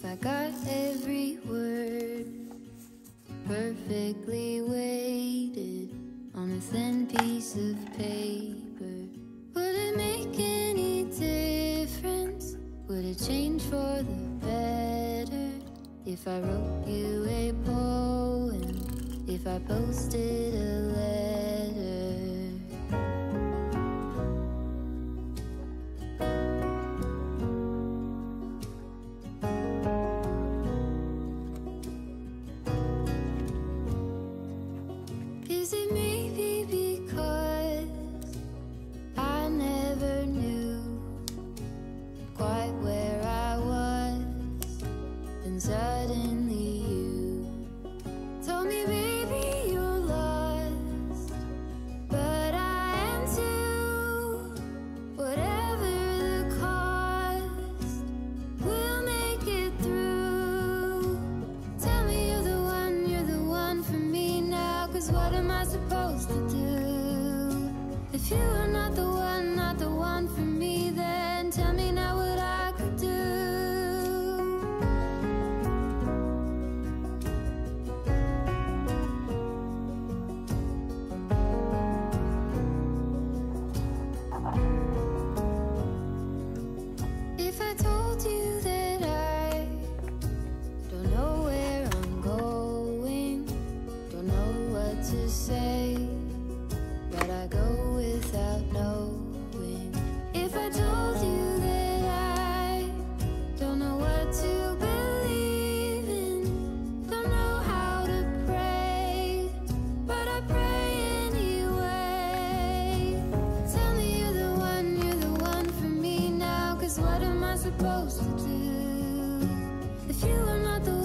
If I got every word perfectly weighted on a thin piece of paper, would it make any difference? Would it change for the better? If I wrote you a poem, if I posted a letter? Is it maybe because I never knew quite where I was, and suddenly you told me, baby, you're lost, but I am too. Whatever the cost, we'll make it through. Tell me you're the one for me now, 'cause what am I supposed to do? If you are not the one for me, then tell me now what I could do. If I told you that I don't know where I'm going, don't know what to say, but I go without knowing. If I told you that I don't know what to believe in, don't know how to pray, but I pray anyway. Tell me you're the one for me now, 'cause what am I supposed to do? If you are not the